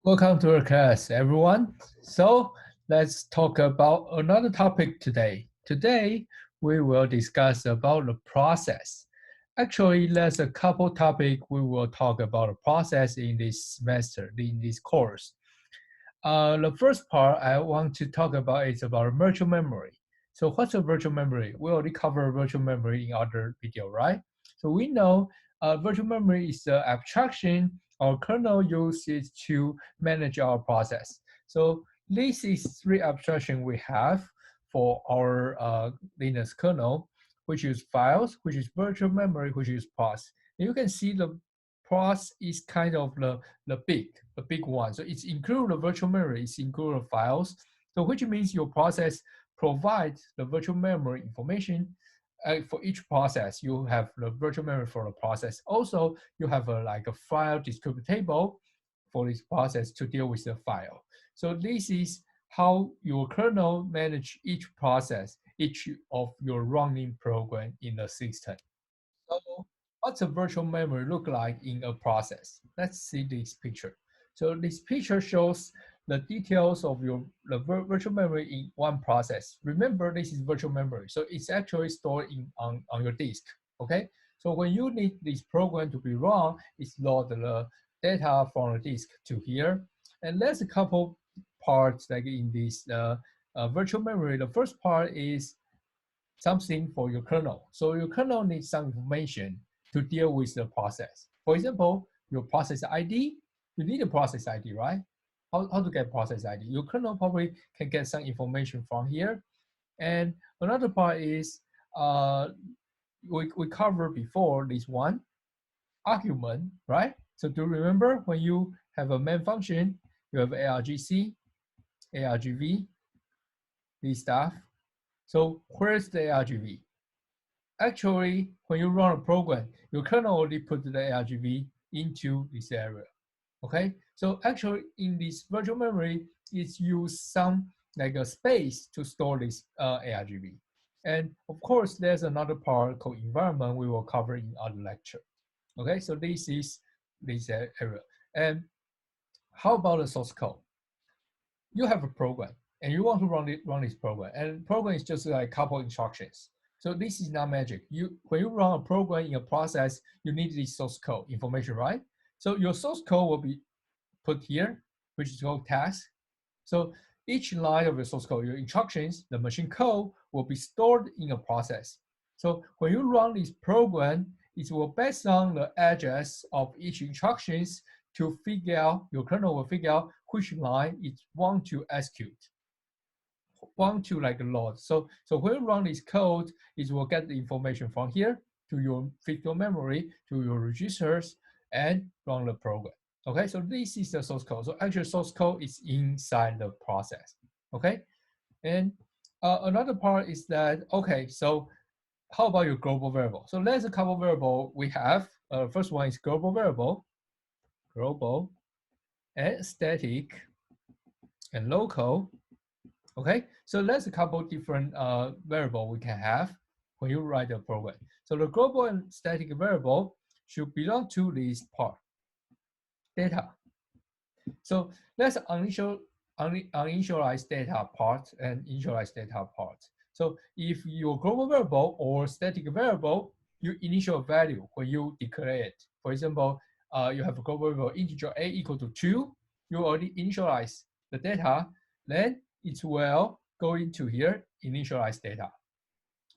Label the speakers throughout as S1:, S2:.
S1: Welcome to our class, everyone. So let's talk about another topic today. Today, we will discuss about the process. Actually, there's a couple topics we will talk about the process in this semester, in this course. The first part I want to talk about is about virtual memory. So what's a virtual memory? We already covered virtual memory in other video, right? So we know virtual memory is the abstraction our kernel uses to manage our process. So this is three abstraction we have for our Linux kernel, which is files, which is virtual memory, which is pros. And you can see the pros is kind of the big one. So it's include the virtual memory, it's include the files. So which means your process provides the virtual memory information. For each process, you have the virtual memory for the process. Also, you have like a file descriptor table for this process to deal with the file. So this is how your kernel manage each process, each of your running program in the system. So what's a virtual memory look like in a process? Let's see this picture. So this picture shows the details of the virtual memory in one process. Remember, this is virtual memory, so it's actually stored on your disk. Okay, so when you need this program to be run, it's load the data from the disk to here. And there's a couple parts like in this virtual memory. The first part is something for your kernel. So your kernel needs some information to deal with the process. For example, your process ID, you need a process ID, right? How to get process ID? Your kernel probably can get some information from here. And another part is we covered before this one, argument, right? So do you remember when you have a main function, you have argc, argv, this stuff. So where's the argv? Actually, when you run a program, your kernel already put the argv into this area. Okay, so actually in this virtual memory, it's use some like a space to store this argv. And of course, there's another part called environment we will cover in other lecture. Okay, so this is this area. And how about the source code? You have a program and you want to run this program, and program is just like a couple instructions. So this is not magic. When you run a program in a process, you need this source code information, right? So your source code will be put here, which is called task. So each line of your source code, your instructions, the machine code will be stored in a process. So when you run this program, it will based on the address of each instructions to figure out, your kernel will figure out which line it want to execute, want to like load. So when you run this code, it will get the information from here to your physical memory, to your registers, and run the program. Okay, so this is the source code. So actual source code is inside the process. Okay, and another part is that, okay, so how about your global variable? So there's a couple variable we have. First one is global variable, global, and static, and local. Okay, so there's a couple different variable we can have when you write a program. So the global and static variable should belong to this part, data. So let's uninitialized data part and initialized data part. So if your global variable or static variable, you initial value when you declare it. For example, you have a global variable integer a equal to 2, you already initialize the data, then it will go into here, initialize data.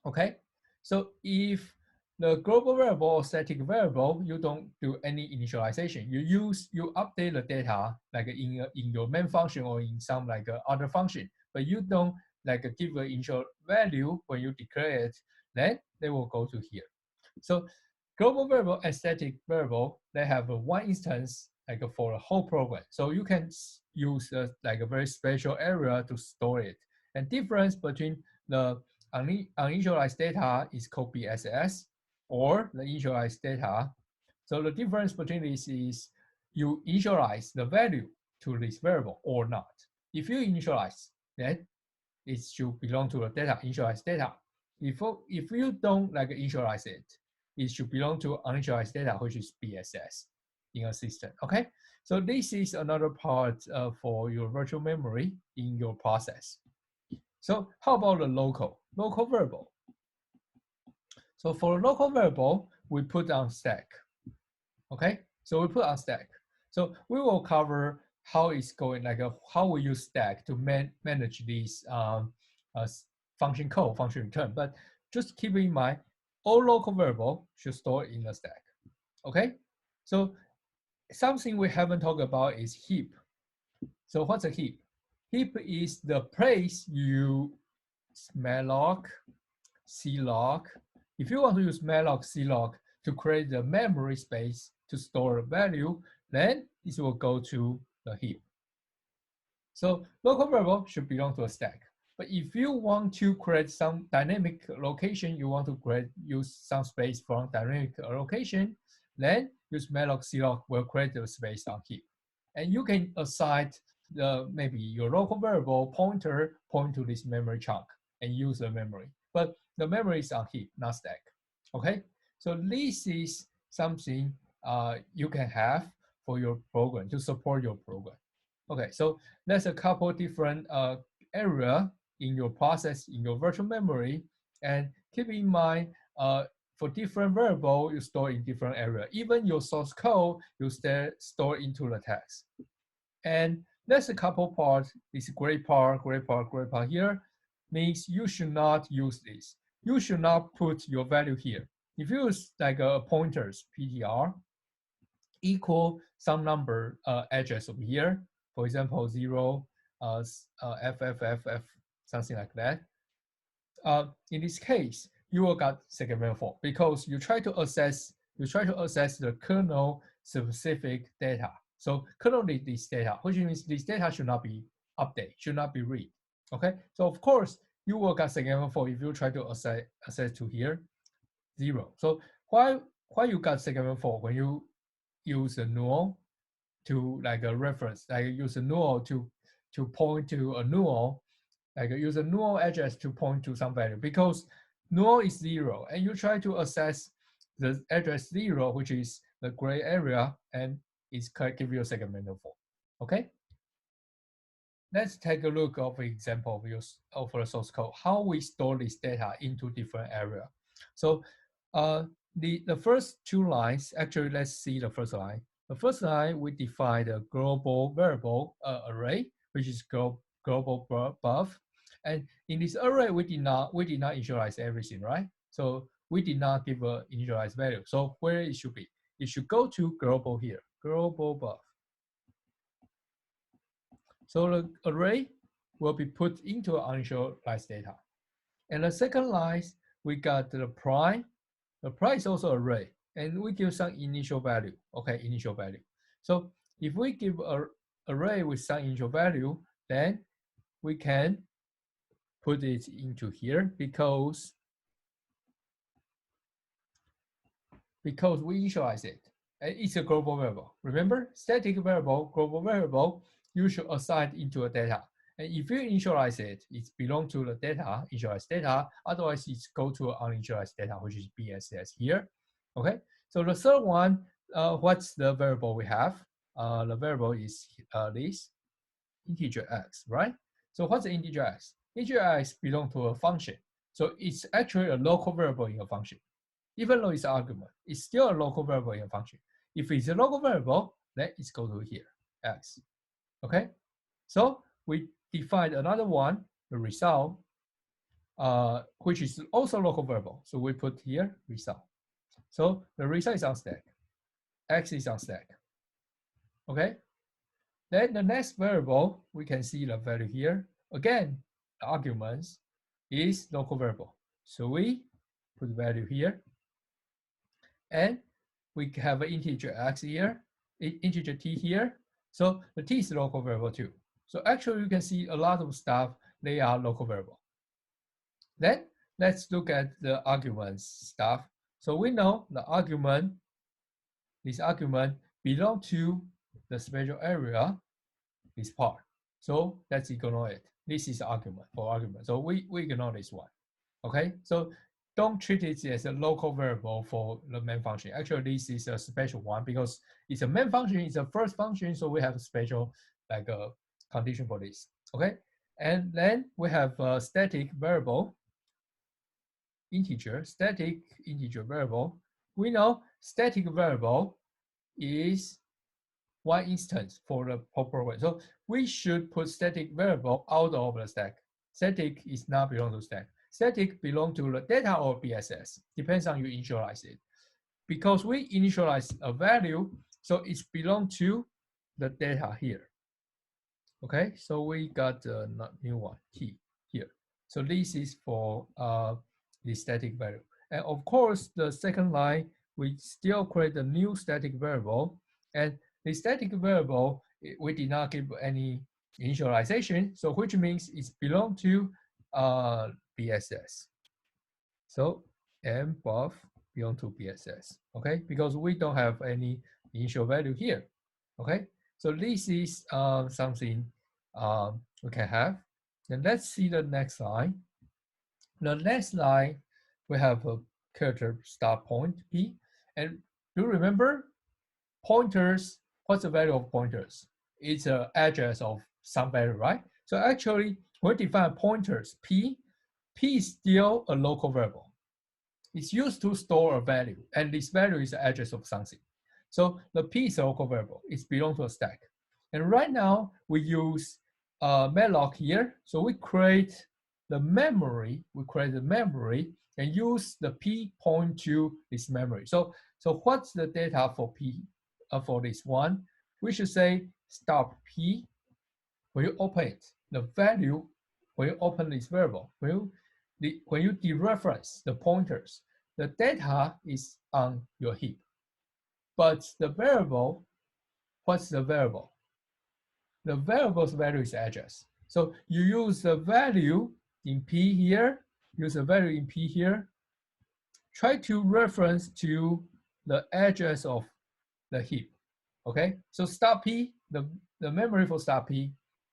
S1: Okay, so if the global variable or static variable, you don't do any initialization. You update the data like in your main function or in some like other function, but you don't like give an initial value when you declare it, then they will go to here. So global variable and static variable, they have one instance like for the whole program. So you can use like a very special area to store it. And difference between the uninitialized data is called BSS, or the initialized data. So the difference between this is you initialize the value to this variable or not. If you initialize, then it should belong to the data, initialized data. If you don't like initialize it, it should belong to uninitialized data, which is BSS. in a system. Okay, so this is another part for your virtual memory in your process. So how about the local variable? So for a local variable, we put on stack. Okay, so we put on stack. So we will cover how it's going, like how we use stack to manage these function call, function return. But just keep in mind, all local variable should store in the stack. Okay, so something we haven't talked about is heap. So what's a heap? Heap is the place you malloc, cloc. If you want to use malloc, cloc to create the memory space to store a value, then this will go to the heap. So local variable should belong to a stack. But if you want to create some dynamic location, you want to use some space from dynamic location, then use malloc, cloc will create the space on heap. And you can assign maybe your local variable pointer point to this memory chunk and use the memory. But the memory is on heap, not stack. Okay, so this is something you can have for your program to support your program. Okay, so there's a couple different area in your process in your virtual memory, and keep in mind for different variable you store in different area. Even your source code you store into the text. And there's a couple parts. This gray part here means you should not use this. You should not put your value here. If you use like a pointers PTR equal some number address over here, for example 0 FFFF, something like that. In this case, you will get segment 4 because you try to access the kernel specific data. So kernel needs this data, which means this data should not be updated, should not be read. Okay, so of course you will get segment 4 if you try to access to here 0. So why you got segment 4 when you use a null to like a reference, like use a null to point to a null, like use a null address to point to some value, because null is 0 and you try to access the address 0, which is the gray area, and it's give you a segment 4. Okay, let's take a look of an example of the source code, how we store this data into different area. So the first two lines, actually let's see the first line. The first line, we define the global variable array, which is global buff. And in this array, we did not initialize everything, right? So we did not give an initialized value. So where it should be? It should go to global here, global buff. So the array will be put into uninitialized data. And the second line, we got the prime. The prime is also array, and we give some initial value. Okay, initial value. So if we give an array with some initial value, then we can put it into here because we initialize it. And it's a global variable. Remember, static variable, global variable, you should assign into a data. And if you initialize it, it belongs to the data, initialized data. Otherwise, it's go to uninitialized data, which is BSS here. Okay. So the third one, what's the variable we have? The variable is this integer x, right? So what's the integer x? Integer x belongs to a function. So it's actually a local variable in a function. Even though it's an argument, it's still a local variable in a function. If it's a local variable, then it's go to here, x. Okay, so we defined another one, the result, which is also local variable. So we put here result. So the result is on stack, x is on stack. Okay, then the next variable, we can see the value here. Again, the arguments is local variable. So we put value here. And we have an integer x here, integer t here. So the t is local variable too. So actually you can see a lot of stuff, they are local variable. Then let's look at the arguments stuff. So we know the argument, this argument belong to the special area, this part. So let's ignore it. This is argument for argument. So we ignore this one. Okay, so don't treat it as a local variable for the main function. Actually, this is a special one because it's a main function, it's a first function, so we have a special like a condition for this. Okay, and then we have a static variable, static integer variable. We know static variable is one instance for the program. So we should put static variable out of the stack. Static is not belong to stack. Static belong to the data or BSS. Depends on you initialize it. Because we initialize a value, so it's belong to the data here. Okay, so we got a new one, T here. So this is for the static value. And of course, the second line, we still create a new static variable. And the static variable, we did not give any initialization, so which means it's belong to BSS. So M buff belong to BSS, okay? Because we don't have any initial value here, okay? So this is something we can have. Then let's see the next line. The next line, we have a character start point P. And do you remember pointers? What's the value of pointers? It's an address of some value, right? So actually, when we define pointers P, P is still a local variable. It's used to store a value, and this value is the address of something. So the P is a local variable. It belongs to a stack. And right now, we use malloc here. So we create the memory. We create the memory and use the P point to this memory. So what's the data for P for this one? We should say stop P. When you open it, the value, when you open this variable, when you dereference the pointers, the data is on your heap. But the variable, what's the variable? The variable's value is address. So you use the value in P here, use the value in P here, try to reference to the address of the heap. Okay, so start P, the memory for start P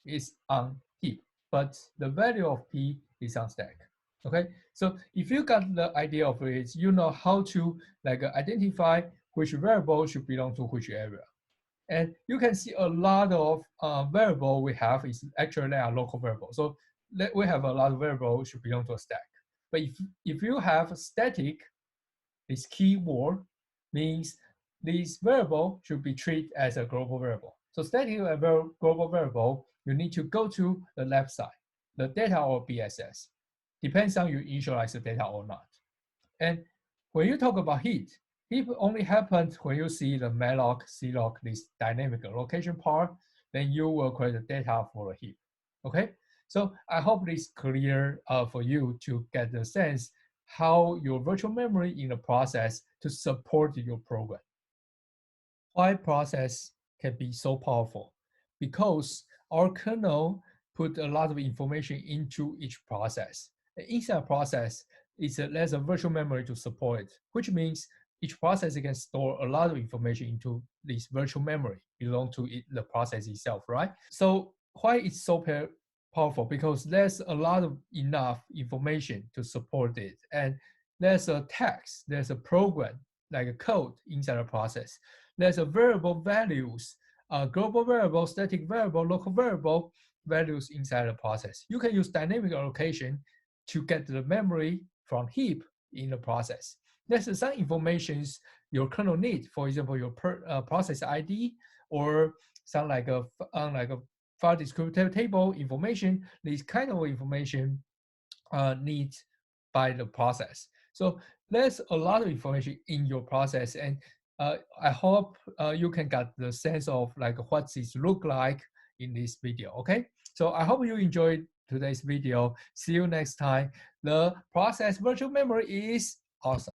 S1: is on heap, but the value of P is on stack. Okay, so if you got the idea of it, you know how to like identify which variable should belong to which area. And you can see a lot of variable we have is actually a local variable. So we have a lot of variables should belong to a stack. But if you have static, this keyword means this variable should be treated as a global variable. So static and global variable, you need to go to the left side, the data or BSS. Depends on you initialize the data or not. And when you talk about heap only happens when you see the malloc, cloc, this dynamic location part, then you will create the data for the heap. Okay, so I hope this is clear for you to get the sense how your virtual memory in the process to support your program. Why process can be so powerful? Because our kernel put a lot of information into each process. And inside a process, there's a virtual memory to support it, which means each process can store a lot of information into this virtual memory belong to the process itself, right? So why it's so powerful? Because there's a lot of enough information to support it. And there's a text, there's a program, like a code inside a process. There's a variable values, global variable, static variable, local variable values inside the process. You can use dynamic allocation to get the memory from heap in the process. There's some informations your kernel needs. For example, your process ID or some like a file descriptor table information. This kind of information needs by the process. So there's a lot of information in your process, and I hope you can get the sense of like what this look like in this video. Okay, so I hope you enjoyed today's video. See you next time. The process virtual memory is awesome.